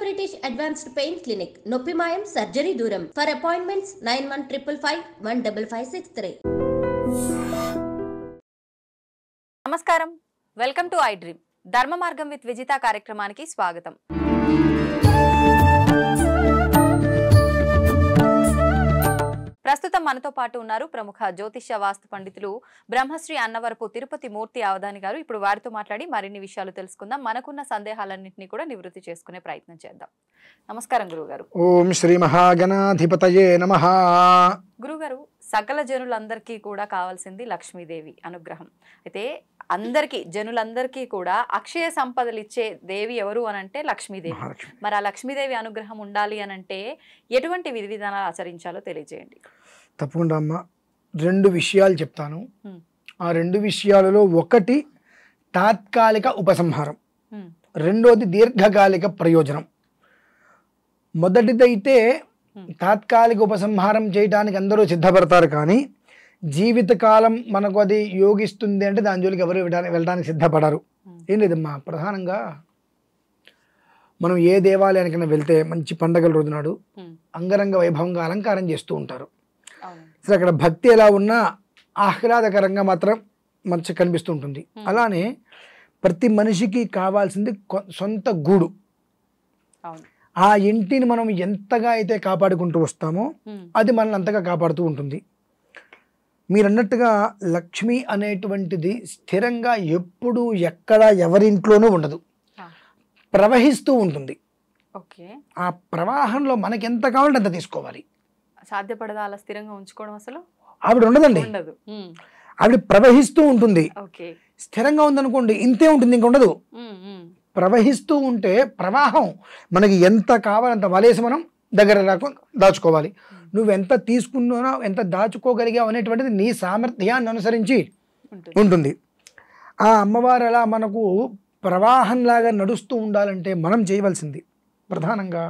British Advanced Pain Clinic, Noppimayam Surgery Duram. For appointments 9155515563. నమస్కారం, welcome to I dream. ధర్మ మార్గం with Vijitha కార్యక్రమానికి స్వాగతం. ప్రస్తుతం మనతో పాటు ఉన్నారు ప్రముఖ జ్యోతిష్య వాస్తు పండితులు బ్రహ్మశ్రీ అన్నవరపు తిరుపతి మూర్తి అవధాని గారు. ఇప్పుడు వారితో మాట్లాడి మరిన్ని విషయాలు తెలుసుకుందాం. మనకున్న సందేహాలన్నింటినీ కూడా నివృత్తి చేసుకునే ప్రయత్నం చేద్దాం. నమస్కారం గురుగారు. ఓం శ్రీ మహాగణాధిపతయే నమః. గురుగారు, సకల జనులందరికీ కూడా కావాల్సింది లక్ష్మీదేవి అనుగ్రహం. అయితే అందరికీ జనులందరికీ కూడా అక్షయ సంపదలు ఇచ్చే దేవి ఎవరు అనంటే లక్ష్మీదేవి. మరి ఆ లక్ష్మీదేవి అనుగ్రహం ఉండాలి అనంటే ఎటువంటి విధి విధానాలు ఆచరించాలో తెలియజేయండి. తప్పకుండా అమ్మ, రెండు విషయాలు చెప్తాను. ఆ రెండు విషయాలలో ఒకటి తాత్కాలిక ఉపసంహారం, రెండోది దీర్ఘకాలిక ప్రయోజనం. మొదటిదైతే తాత్కాలిక ఉపసంహారం చేయడానికి అందరూ సిద్ధపడతారు, కానీ జీవితకాలం మనకు అది యోగిస్తుంది అంటే దాని జోలికి ఎవరు వెళ్ళడానికి సిద్ధపడరు. ఏం లేదమ్మా, ప్రధానంగా మనం ఏ దేవాలయానికైనా వెళ్తే మంచి పండగల రోజు నాడు అంగరంగ వైభవంగా అలంకారం చేస్తూ ఉంటారు. అసలు అక్కడ భక్తి ఎలా ఉన్నా ఆహ్లాదకరంగా మాత్రం మంచి కనిపిస్తూ ఉంటుంది. అలానే ప్రతి మనిషికి కావాల్సింది సొంత గూడు. ఆ ఇంటిని మనం ఎంతగా అయితే కాపాడుకుంటూ వస్తామో అది మనల్ని అంతగా కాపాడుతూ ఉంటుంది. మీరు అన్నట్టుగా లక్ష్మి అనేటువంటిది స్థిరంగా ఎప్పుడు ఎక్కడ ఎవరింట్లోనూ ఉండదు, ప్రవహిస్తూ ఉంటుంది. ఆ ప్రవాహంలో మనకి ఎంత కావాలంటే అంత తీసుకోవాలి. సాధ్యపడదా అలా స్థిరంగా ఉంచుకోవడం? అసలు ఆవిడ ఉండదండి, ఆవిడ ప్రవహిస్తూ ఉంటుంది. స్థిరంగా ఉందనుకోండి ఇంతే ఉంటుంది, ఇంక ఉండదు. ప్రవహిస్తూ ఉంటే ప్రవాహం మనకి ఎంత కావాలంత వలేసి మనం దగ్గర దాచుకోవాలి. నువ్వెంత తీసుకున్నానో ఎంత దాచుకోగలిగావు అనేటువంటిది నీ సామర్థ్యాన్ని అనుసరించి ఉంటుంది. ఆ అమ్మవారు అలా మనకు ప్రవాహంలాగా నడుస్తూ ఉండాలంటే మనం చేయవలసింది ప్రధానంగా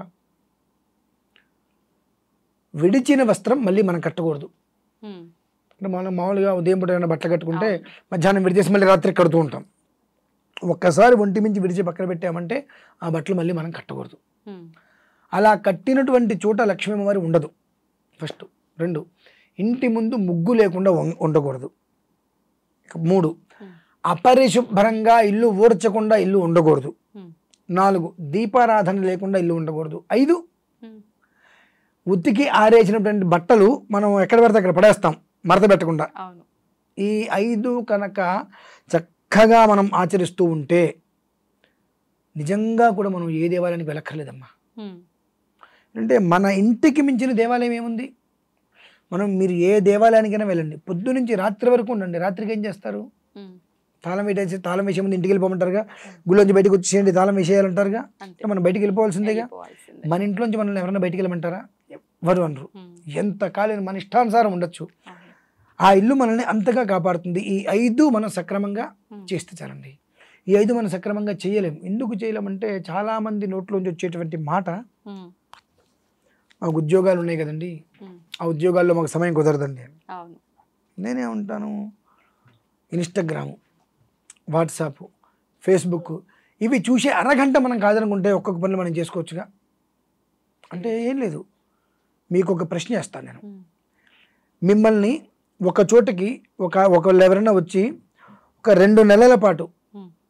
విడిచిన వస్త్రం మళ్ళీ మనం కట్టకూడదు. అంటే మనం మామూలుగా ఉదయం పూట ఏమైనా బట్టలు కట్టుకుంటే మధ్యాహ్నం విడిచేసి మళ్ళీ రాత్రి కడుతూ ఉంటాం. ఒక్కసారి ఒంటి మించి విడిచి పక్కన పెట్టామంటే ఆ బట్టలు మళ్ళీ మనం కట్టకూడదు. అలా కట్టినటువంటి చోట లక్ష్మీ అమ్మవారి ఉండదు. ఫస్ట్. రెండు, ఇంటి ముందు ముగ్గు లేకుండా ఉండకూడదు. 3, అపరిశుభ్రంగా ఇల్లు ఊడ్చకుండా ఇల్లు ఉండకూడదు. 4, దీపారాధన లేకుండా ఇల్లు ఉండకూడదు. 5, ఉతికి ఆరేసినటువంటి బట్టలు మనం ఎక్కడ పడితే అక్కడ పడేస్తాం మడత పెట్టకుండా. ఈ 5 కనుక చక్కగా మనం ఆచరిస్తూ ఉంటే నిజంగా కూడా మనం ఏ దేవాలయానికి వెళ్ళక్కర్లేదమ్మా. అంటే మన ఇంటికి మించిన దేవాలయం ఏముంది? మీరు ఏ దేవాలయానికైనా వెళ్ళండి, పొద్దు నుంచి రాత్రి వరకు ఉండండి. రాత్రికి ఏం చేస్తారు? తాళం వేసే ముందు ఇంటికి వెళ్ళిపోమంటారుగా, గుళ్ళోంచి బయటకు వచ్చేయండి తాళం వేసేయాలంటారుగా. మనం బయటికి వెళ్ళిపోవాల్సిందేగా. మన ఇంట్లోంచి మనల్ని ఎవరైనా బయటికి వెళ్ళమంటారా? ఎవరు అనరు. ఎంత కాలం మన ఇష్టానుసారం ఉండొచ్చు. ఆ ఇల్లు మనల్ని అంతగా కాపాడుతుంది. ఈ 5 మనం సక్రమంగా చేస్తే చాలండి. ఈ 5 మనం సక్రమంగా చేయలేం. ఎందుకు చేయలేమంటే చాలామంది నోట్లోంచి వచ్చేటువంటి మాట, మాకు ఉద్యోగాలు ఉన్నాయి కదండి, ఆ ఉద్యోగాల్లో మాకు సమయం కుదరదండి. నేనేమంటాను, ఇన్స్టాగ్రాము, వాట్సాప్, ఫేస్బుక్ ఇవి చూసే అరగంట మనం కాదనుకుంటే ఒక్కొక్క పనులు మనం చేసుకోవచ్చుగా. అంటే ఏం లేదు, మీకు ఒక ప్రశ్న వేస్తాను నేను. మిమ్మల్ని ఒక చోటకి ఒకళ్ళు ఎవరైనా వచ్చి ఒక 2 నెలల పాటు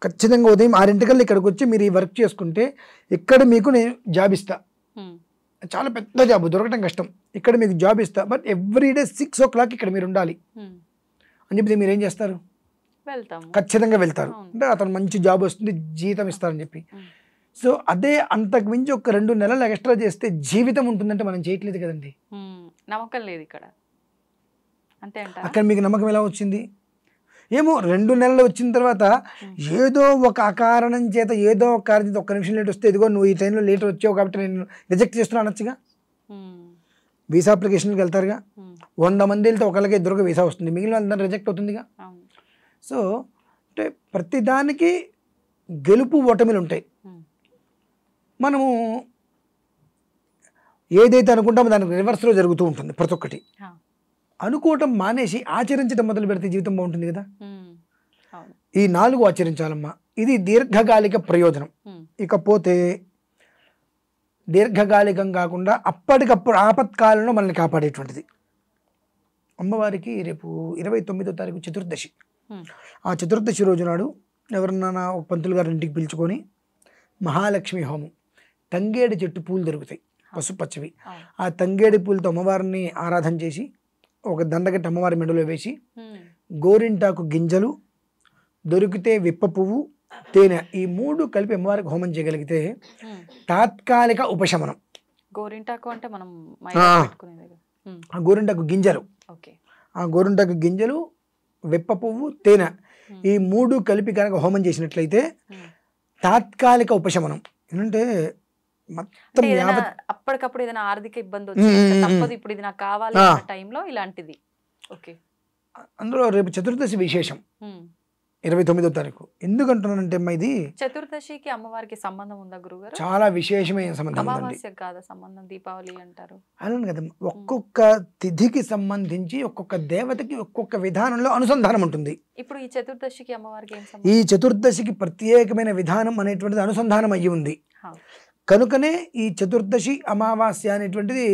ఖచ్చితంగా ఉదయం 6 ఇక్కడికి వచ్చి మీరు ఈ వర్క్ చేసుకుంటే ఇక్కడ మీకు నేను జాబ్ ఇస్తా, చాలా పెద్ద జాబ్, దొరకటం కష్టం, ఇక్కడ మీకు జాబ్ ఇస్తా, బట్ ఎవ్రీడే 6 o'clock ఇక్కడ మీరు ఉండాలి అని చెప్తే మీరు ఏం చేస్తారు? ఖచ్చితంగా వెళ్తారు. అంటే అతను మంచి జాబ్ వస్తుంది, జీతం ఇస్తారని చెప్పి. సో అదే అంతకు మించి ఒక 2 నెలలు ఎక్స్ట్రా చేస్తే జీవితం ఉంటుందంటే మనం చేయట్లేదు కదండి. నమ్మకం లేదు ఇక్కడ. అంతే అంట. అక్కడ మీకు నమ్మకం ఎలా వచ్చింది? ఏమో 2 నెలలు వచ్చిన తర్వాత ఏదో ఒక అకారణం చేత ఏదో ఒక కారణం చేత 1 నిమిషం లేట్ వస్తే, ఇదిగో నువ్వు ఈ టైంలో లేట్ వచ్చావు కాబట్టి నేను రిజెక్ట్ చేస్తున్నా అనొచ్చుగా. వీసా అప్లికేషన్కి వెళ్తారుగా, 100 మంది వెళ్తే ఒకళ్ళకి ఇద్దరుగా వీసా వస్తుంది, మిగిలిన వాళ్ళందరూ రిజెక్ట్ అవుతుందిగా. సో అంటే ప్రతిదానికి గెలుపు ఓటమిలు ఉంటాయి. మనము ఏదైతే అనుకుంటామో దానికి రివర్స్లో జరుగుతూ ఉంటుంది. ప్రతి ఒక్కటి అనుకోవటం మానేసి ఆచరించడం మొదలు పెడితే జీవితం బాగుంటుంది కదా. ఈ 4 ఆచరించాలమ్మా. ఇది దీర్ఘకాలిక ప్రయోజనం. ఇకపోతే దీర్ఘకాలికం కాకుండా అప్పటికప్పుడు ఆపత్కాలంలో మనల్ని కాపాడేటువంటిది. అమ్మవారికి రేపు 29వ తారీఖు చతుర్దశి. ఆ చతుర్దశి రోజు నాడు ఎవరన్నా ఒక పంతులు గారి ఇంటికి పిలుచుకొని మహాలక్ష్మి హోమం, తంగేడి చెట్టు పూలు దొరుకుతాయి పసుపచ్చవి, ఆ తంగేడి పూలతో అమ్మవారిని ఆరాధన చేసి ఒక దండగట్టి అమ్మవారి మెడలో వేసి గోరింటాకు గింజలు దొరికితే విప్ప పువ్వు తేనె ఈ 3 కలిపి అమ్మవారికి హోమం చేయగలిగితే తాత్కాలిక ఉపశమనం. గోరింటాకు అంటే మనం ఆ గోరింటాకు గింజలు, ఆ గోరింటాకు గింజలు, విప్ప పువ్వు, తేనె ఈ 3 కలిపి కనుక హోమం చేసినట్లయితే తాత్కాలిక ఉపశమనం. ఏంటంటే మొత్తం అప్పటికప్పుడు ఏదైనా ఆర్థిక ఇబ్బంది వచ్చింది తప్పదు, ఇప్పుడు ఇది నాకు కావాలి అన్న టైంలో ఇలాంటిది. ఓకే. అందులో రేపు చతుర్దశి విశేషం 29వ తారీఖు. ఎందుకంటున్నానంటే అమ్మా ఇది చతుర్దశికి అమ్మవారికి సంబంధం ఉందా గురుగారు? చాలా విశేషమైన సంబంధం ఉందండి. అమావాస్య కాదా సంబంధం, దీపావళి అంటారు. అలానే కదా, ఒక్కొక్క తిథికి సంబంధించి ఒక్కొక్క దేవతకి ఒక్కొక్క విధానంలో అనుసంధానం ఉంటుంది. ఇప్పుడు ఈ చతుర్దశికి అమ్మవారికి ఏం ఈ సంబంధం? చతుర్దశికి ప్రత్యేకమైన విధానం అనేటువంటిది అనుసంధానం అయ్యి ఉంది. కనుకనే ఈ చతుర్దశి అమావాస్య అనేటువంటిది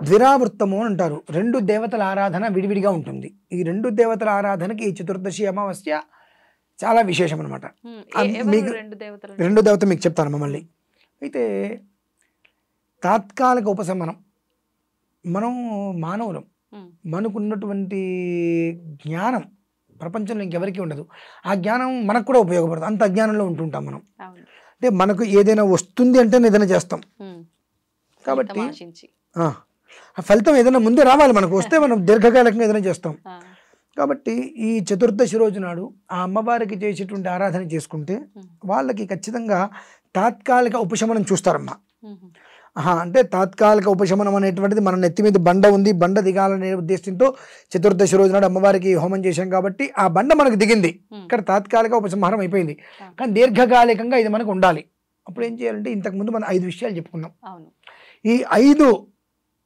ద్విరావృత్తము అని అంటారు. 2 దేవతల ఆరాధన విడివిడిగా ఉంటుంది. ఈ 2 దేవతల ఆరాధనకి ఈ చతుర్దశి అమావాస్య చాలా విశేషం అనమాట. మీకు 2 దేవత మీకు చెప్తాను మమ్మల్ని. అయితే తాత్కాలిక ఉపశమనం, మనం మానవులం, మనకున్నటువంటి జ్ఞానం ప్రపంచంలో ఇంకెవరికి ఉండదు. ఆ జ్ఞానం మనకు కూడా ఉపయోగపడుతుంది. అంత అజ్ఞానంలో ఉంటుంటాం మనం. అంటే మనకు ఏదైనా వస్తుంది అంటే ఏదైనా చేస్తాం. కాబట్టి ఆ ఫలితం ఏదైనా ముందే రావాలి, మనకు వస్తే మనం దీర్ఘకాలికంగా ఏదైనా చేస్తాం. కాబట్టి ఈ చతుర్దశి రోజు నాడు ఆ అమ్మవారికి చేసేటువంటి ఆరాధన చేసుకుంటే వాళ్ళకి ఖచ్చితంగా తాత్కాలిక ఉపశమనం చూస్తారమ్మా. అంటే తాత్కాలిక ఉపశమనం అనేటువంటిది మన నెత్తి మీద బండ ఉంది, బండ దిగాలనే ఉద్దేశంతో చతుర్దశి రోజు నాడు అమ్మవారికి హోమం చేశాం కాబట్టి ఆ బండ మనకు దిగింది, ఇక్కడ తాత్కాలిక ఉపసంహారం అయిపోయింది. కానీ దీర్ఘకాలికంగా ఇది మనకు ఉండాలి. అప్పుడు ఏం చేయాలంటే ఇంతకుముందు మనం 5 విషయాలు చెప్పుకున్నాం. ఈ 5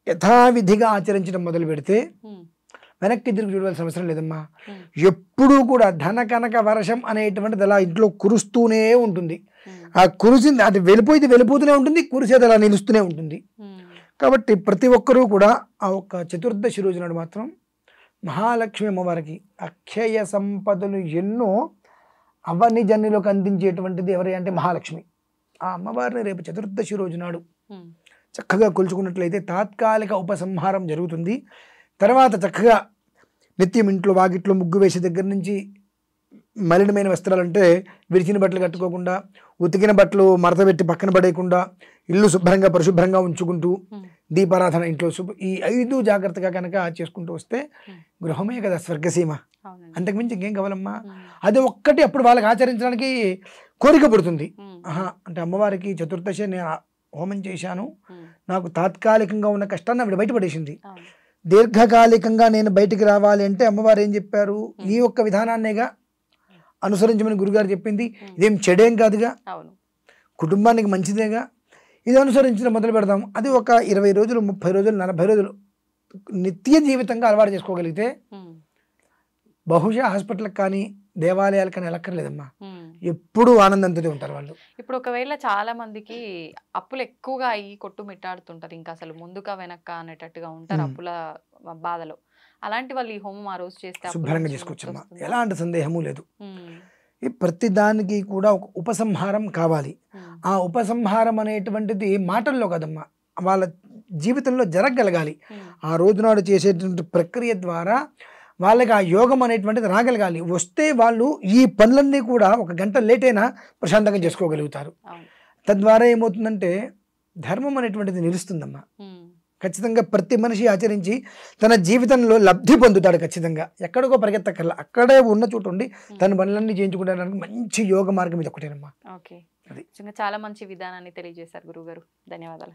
యథావిధిగా ఆచరించడం మొదలు పెడితే వెనక్కి తిరిగి చూడవలసిన అవసరం లేదమ్మా. ఎప్పుడూ కూడా ధన కనక వర్షం అనేటువంటిది అలా ఇంట్లో కురుస్తూనే ఉంటుంది. ఆ కురిసింది అది వెళ్ళిపోతూనే ఉంటుంది, కురిసేది అలా నిలుస్తూనే ఉంటుంది. కాబట్టి ప్రతి ఒక్కరూ కూడా ఆ ఒక్క చతుర్దశి రోజు నాడు మాత్రం మహాలక్ష్మి అమ్మవారికి అక్షయ సంపదలు ఎన్నో అవని జన్యులకు అందించేటువంటిది ఎవరి అంటే మహాలక్ష్మి. ఆ అమ్మవారిని రేపు చతుర్దశి రోజు నాడు చక్కగా కొలుచుకున్నట్లయితే తాత్కాలిక ఉపసంహారం జరుగుతుంది. తర్వాత చక్కగా నిత్యం ఇంట్లో వాకిట్లో ముగ్గు వేసే దగ్గర నుంచి మలినమైన వస్త్రాలు అంటే విరిచిన బట్టలు కట్టుకోకుండా, ఉతికిన బట్టలు మడతబెట్టి పక్కన పడేయకుండా, ఇల్లు శుభ్రంగా పరిశుభ్రంగా ఉంచుకుంటూ దీపారాధన ఇంట్లో ఈ 5 జాగ్రత్తగా కనుక చేసుకుంటూ వస్తే గృహమే కదా స్వర్గసీమ. అంతకుమించి ఇంకేం కావాలమ్మా. అది ఒక్కటి అప్పుడు వాళ్ళకి ఆచరించడానికి కోరిక పడుతుంది. అంటే అమ్మవారికి చతుర్దశి నేను హోమం చేశాను, నాకు తాత్కాలికంగా ఉన్న కష్టాన్ని ఆవిడ బయటపడేసింది. దీర్ఘకాలికంగా నేను బయటికి రావాలి అంటే అమ్మవారు ఏం చెప్పారు, ఈ ఒక్క విధానాన్నేగా అనుసరించమని గురుగారు చెప్పింది. ఇదేం చెడేం కాదుగా, కుటుంబానికి మంచిదేగా. ఇది అనుసరించడం మొదలు పెడదాం. అది ఒక 20 రోజులు, 30 రోజులు, 40 రోజులు నిత్య జీవితంగా అలవాటు చేసుకోగలిగితే బహుశా హాస్పిటల్కి కానీ దేవాలయాలకు కానీ వెళ్ళక్కర్లేదమ్మా. ఎప్పుడూ ఆనందంతో ఉంటారు వాళ్ళు. ఇప్పుడు ఒకవేళ చాలా మందికి అప్పులు ఎక్కువగా అయ్యి కొట్టుమిట్టాడుతుంటారు, ఇంకా అసలు ముందుగా వెనక్క అనేటట్టుగా ఉంటారు అప్పుల బాధలో. అలాంటి వాళ్ళు ఈ హోమం ఆ రోజు చేస్తే శుభ్రంగా చేసుకోవచ్చమ్మా, ఎలాంటి సందేహము లేదు. ఈ ప్రతి దానికి కూడా ఒక ఉపసంహారం కావాలి. ఆ ఉపసంహారం అనేటువంటిది మాటల్లో కదమ్మా, వాళ్ళ జీవితంలో జరగగలగాలి. ఆ రోజునాడు చేసేటువంటి ప్రక్రియ ద్వారా వాళ్ళకి ఆ యోగం అనేటువంటిది రాగలగాలి. వస్తే వాళ్ళు ఈ పనులన్నీ కూడా 1 గంట లేట్ అయినా ప్రశాంతంగా చేసుకోగలుగుతారు. తద్వారా ఏమవుతుందంటే ధర్మం అనేటువంటిది నిలుస్తుందమ్మా. ఖచ్చితంగా ప్రతి మనిషి ఆచరించి తన జీవితంలో లబ్ధి పొందుతాడు. ఖచ్చితంగా ఎక్కడికో పరిగెత్తకల్లా, అక్కడే ఉన్న చోటు ఉండి తన పనులన్నీ చేయించుకోవడానికి మంచి యోగ మార్గం ఇది ఒకటేనమ్మా. ఓకే, అది చాలా మంచి విధానాన్ని తెలియజేశారు గురుగారు. ధన్యవాదాలు.